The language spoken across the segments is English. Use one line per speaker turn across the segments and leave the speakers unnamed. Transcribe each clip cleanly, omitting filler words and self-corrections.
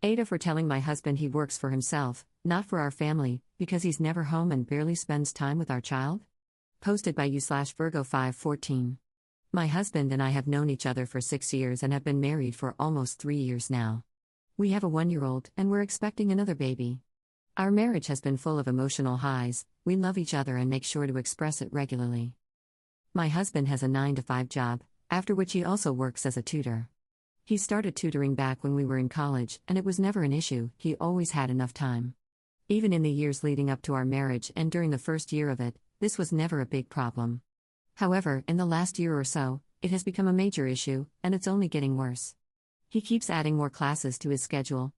AITAH for telling my husband he works for himself, not for our family, because he's never home and barely spends time with our child? Posted by you/Virgo514. My husband and I have known each other for 6 years and have been married for almost 3 years now. We have a 1-year-old and we're expecting another baby. Our marriage has been full of emotional highs. We love each other and make sure to express it regularly. My husband has a 9-to-5 job, after which he also works as a tutor. He started tutoring back when we were in college, and it was never an issue. He always had enough time. Even in the years leading up to our marriage and during the first year of it, this was never a big problem. However, in the last year or so, it has become a major issue, and it's only getting worse. He keeps adding more classes to his schedule.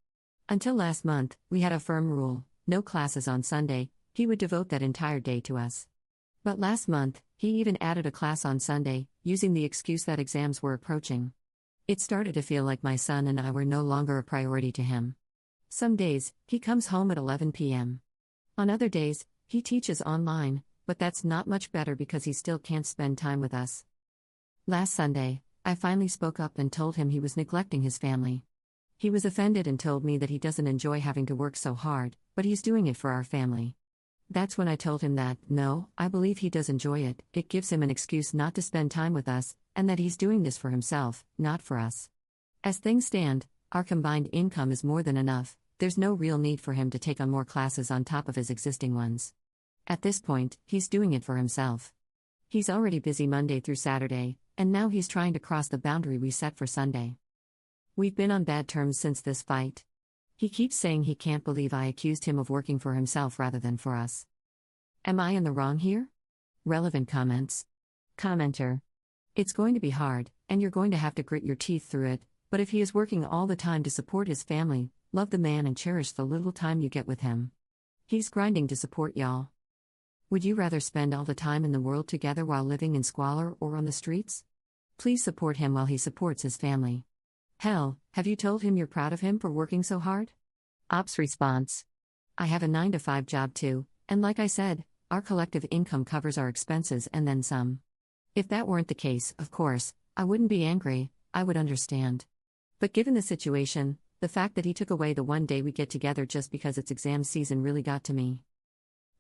Until last month, we had a firm rule: no classes on Sunday. He would devote that entire day to us. But last month, he even added a class on Sunday, using the excuse that exams were approaching. It started to feel like my son and I were no longer a priority to him. Some days, he comes home at 11 p.m. On other days, he teaches online, but that's not much better because he still can't spend time with us. Last Sunday, I finally spoke up and told him he was neglecting his family. He was offended and told me that he doesn't enjoy having to work so hard, but he's doing it for our family. That's when I told him that, no, I believe he does enjoy it. It gives him an excuse not to spend time with us, and that he's doing this for himself, not for us. As things stand, our combined income is more than enough. There's no real need for him to take on more classes on top of his existing ones. At this point, he's doing it for himself. He's already busy Monday through Saturday, and now he's trying to cross the boundary we set for Sunday. We've been on bad terms since this fight. He keeps saying he can't believe I accused him of working for himself rather than for us. Am I in the wrong here? Relevant comments. Commenter. It's going to be hard, and you're going to have to grit your teeth through it, but if he is working all the time to support his family, love the man and cherish the little time you get with him. He's grinding to support y'all. Would you rather spend all the time in the world together while living in squalor or on the streets? Please support him while he supports his family. Hell, have you told him you're proud of him for working so hard? Ops response. I have a 9-to-5 job too, and like I said, our collective income covers our expenses and then some. If that weren't the case, of course, I wouldn't be angry, I would understand. But given the situation, the fact that he took away the one day we get together just because it's exam season really got to me.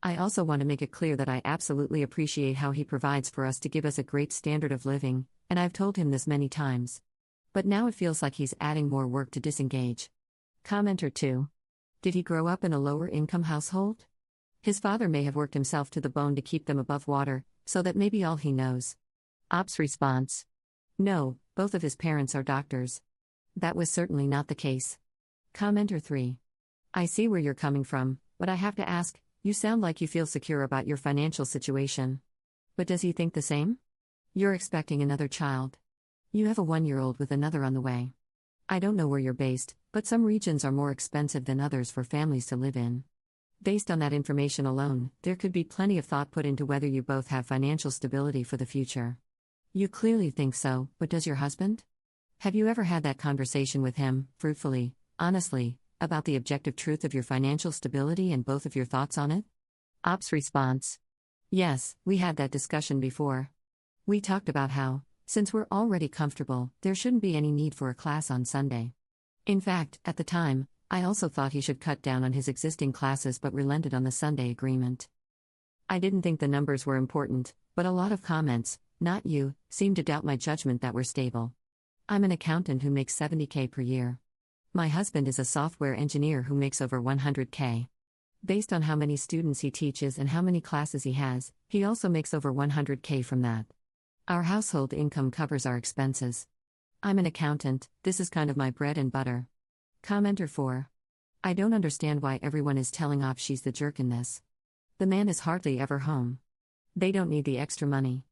I also want to make it clear that I absolutely appreciate how he provides for us to give us a great standard of living, and I've told him this many times. But now it feels like he's adding more work to disengage. Commenter 2. Did he grow up in a lower-income household? His father may have worked himself to the bone to keep them above water, so that may be all he knows. Ops response. No, both of his parents are doctors. That was certainly not the case. Commenter 3. I see where you're coming from, but I have to ask, you sound like you feel secure about your financial situation. But does he think the same? You're expecting another child. You have a 1-year-old with another on the way. I don't know where you're based, but some regions are more expensive than others for families to live in. Based on that information alone, there could be plenty of thought put into whether you both have financial stability for the future. You clearly think so, but does your husband? Have you ever had that conversation with him, fruitfully, honestly, about the objective truth of your financial stability and both of your thoughts on it? Ops response. Yes, we had that discussion before. We talked about how, since we're already comfortable, there shouldn't be any need for a class on Sunday. In fact, at the time, I also thought he should cut down on his existing classes but relented on the Sunday agreement. I didn't think the numbers were important, but a lot of comments, not you, seemed to doubt my judgment that we're stable. I'm an accountant who makes $70K per year. My husband is a software engineer who makes over $100K. Based on how many students he teaches and how many classes he has, he also makes over $100K from that. Our household income covers our expenses. I'm an accountant, this is kind of my bread and butter. Commenter 4. I don't understand why everyone is telling Ops she's the jerk in this. The man is hardly ever home. They don't need the extra money.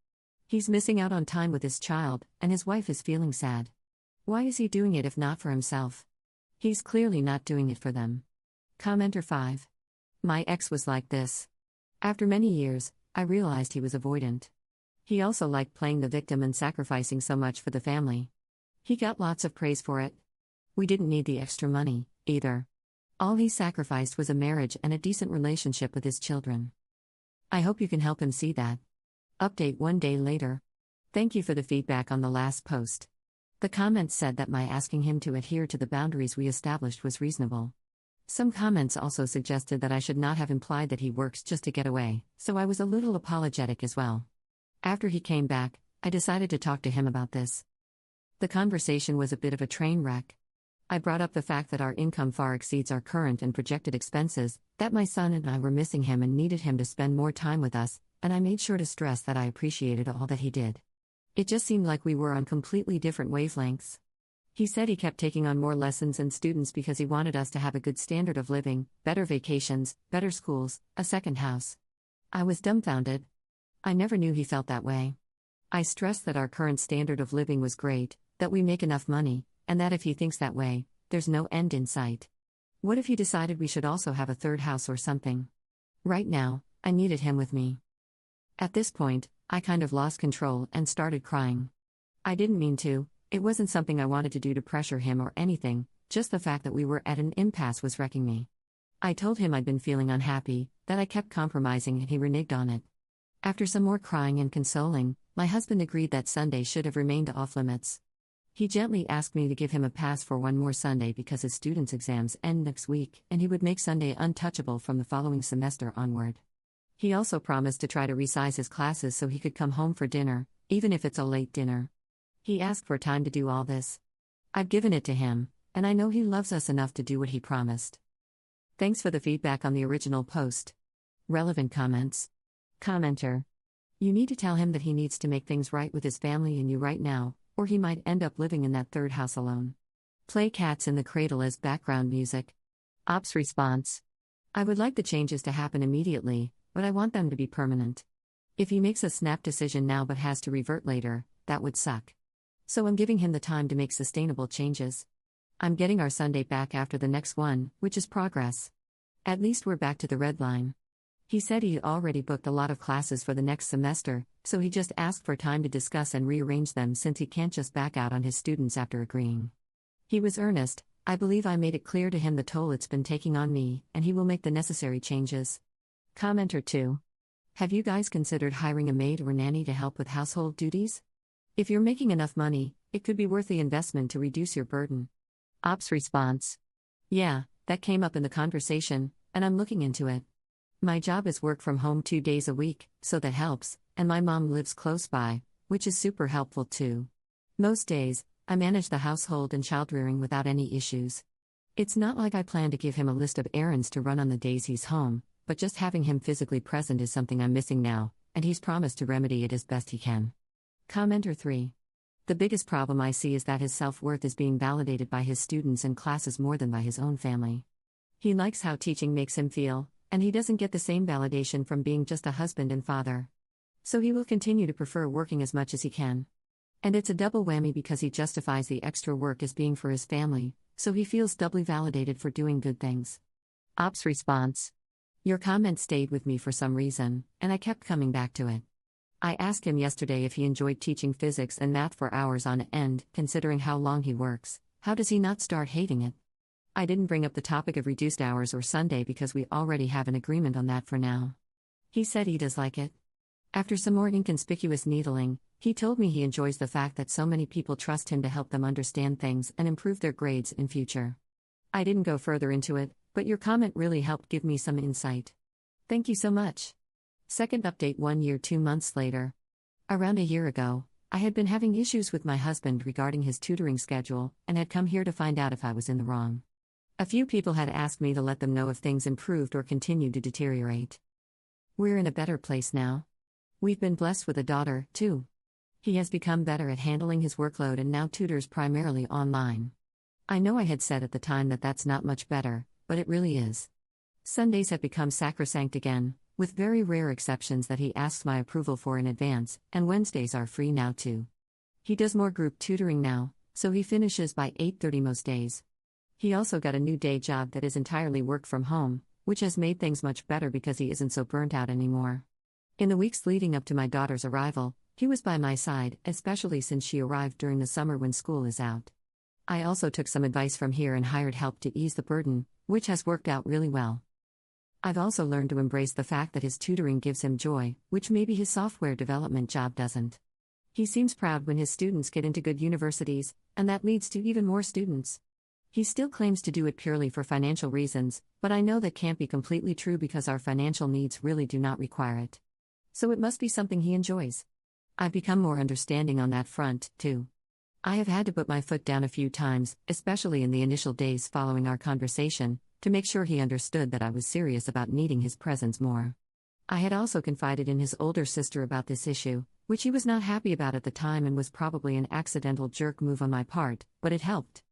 He's missing out on time with his child, and his wife is feeling sad. Why is he doing it if not for himself? He's clearly not doing it for them. Commenter 5. My ex was like this. After many years, I realized he was avoidant. He also liked playing the victim and sacrificing so much for the family. He got lots of praise for it. We didn't need the extra money, either. All he sacrificed was a marriage and a decent relationship with his children. I hope you can help him see that. Update 1 day later. Thank you for the feedback on the last post. The comments said that my asking him to adhere to the boundaries we established was reasonable. Some comments also suggested that I should not have implied that he works just to get away, so I was a little apologetic as well. After he came back, I decided to talk to him about this. The conversation was a bit of a train wreck. I brought up the fact that our income far exceeds our current and projected expenses, that my son and I were missing him and needed him to spend more time with us, and I made sure to stress that I appreciated all that he did. It just seemed like we were on completely different wavelengths. He said he kept taking on more lessons and students because he wanted us to have a good standard of living, better vacations, better schools, a second house. I was dumbfounded. I never knew he felt that way. I stressed that our current standard of living was great, that we make enough money, and that if he thinks that way, there's no end in sight. What if he decided we should also have a third house or something? Right now, I needed him with me. At this point, I kind of lost control and started crying. I didn't mean to, it wasn't something I wanted to do to pressure him or anything, just the fact that we were at an impasse was wrecking me. I told him I'd been feeling unhappy, that I kept compromising, and he reneged on it. After some more crying and consoling, my husband agreed that Sunday should have remained off limits. He gently asked me to give him a pass for one more Sunday because his students' exams end next week and he would make Sunday untouchable from the following semester onward. He also promised to try to resize his classes so he could come home for dinner, even if it's a late dinner. He asked for time to do all this. I've given it to him, and I know he loves us enough to do what he promised. Thanks for the feedback on the original post. Relevant comments. Commenter. You need to tell him that he needs to make things right with his family and you right now, or he might end up living in that third house alone. Play Cats in the Cradle as background music. Ops response. I would like the changes to happen immediately, but I want them to be permanent. If he makes a snap decision now but has to revert later, that would suck. So I'm giving him the time to make sustainable changes. I'm getting our Sunday back after the next one, which is progress. At least we're back to the red line. He said he'd already booked a lot of classes for the next semester, so he just asked for time to discuss and rearrange them since he can't just back out on his students after agreeing. He was earnest. I believe I made it clear to him the toll it's been taking on me, and he will make the necessary changes. Commenter 2. Have you guys considered hiring a maid or nanny to help with household duties? If you're making enough money, it could be worth the investment to reduce your burden. Ops response. Yeah, that came up in the conversation, and I'm looking into it. My job is work from home 2 days a week, so that helps, and my mom lives close by, which is super helpful too. Most days, I manage the household and child-rearing without any issues. It's not like I plan to give him a list of errands to run on the days he's home, but just having him physically present is something I'm missing now, and he's promised to remedy it as best he can. Commenter 3. The biggest problem I see is that his self-worth is being validated by his students and classes more than by his own family. He likes how teaching makes him feel, and he doesn't get the same validation from being just a husband and father. So he will continue to prefer working as much as he can. And it's a double whammy because he justifies the extra work as being for his family, so he feels doubly validated for doing good things. Ops response. Your comment stayed with me for some reason, and I kept coming back to it. I asked him yesterday if he enjoyed teaching physics and math for hours on end, considering how long he works. How does he not start hating it? I didn't bring up the topic of reduced hours or Sunday because we already have an agreement on that for now. He said he does like it. After some more inconspicuous needling, he told me he enjoys the fact that so many people trust him to help them understand things and improve their grades in future. I didn't go further into it, but your comment really helped give me some insight. Thank you so much. Second update 1 year 2 months later. Around a year ago, I had been having issues with my husband regarding his tutoring schedule and had come here to find out if I was in the wrong. A few people had asked me to let them know if things improved or continued to deteriorate. We're in a better place now. We've been blessed with a daughter, too. He has become better at handling his workload and now tutors primarily online. I know I had said at the time that that's not much better, but it really is. Sundays have become sacrosanct again, with very rare exceptions that he asks my approval for in advance, and Wednesdays are free now too. He does more group tutoring now, so he finishes by 8:30 most days. He also got a new day job that is entirely work from home, which has made things much better because he isn't so burnt out anymore. In the weeks leading up to my daughter's arrival, he was by my side, especially since she arrived during the summer when school is out. I also took some advice from here and hired help to ease the burden, which has worked out really well. I've also learned to embrace the fact that his tutoring gives him joy, which maybe his software development job doesn't. He seems proud when his students get into good universities, and that leads to even more students. He still claims to do it purely for financial reasons, but I know that can't be completely true because our financial needs really do not require it. So it must be something he enjoys. I've become more understanding on that front, too. I have had to put my foot down a few times, especially in the initial days following our conversation, to make sure he understood that I was serious about needing his presence more. I had also confided in his older sister about this issue, which he was not happy about at the time and was probably an accidental jerk move on my part, but it helped.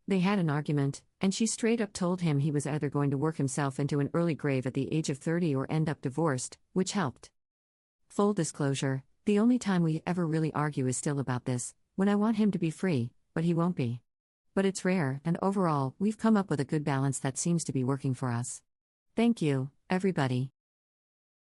They had an argument, and she straight up told him he was either going to work himself into an early grave at the age of 30 or end up divorced, which helped. Full disclosure, the only time we ever really argue is still about this, when I want him to be free, but he won't be. But it's rare, and overall, we've come up with a good balance that seems to be working for us. Thank you, everybody.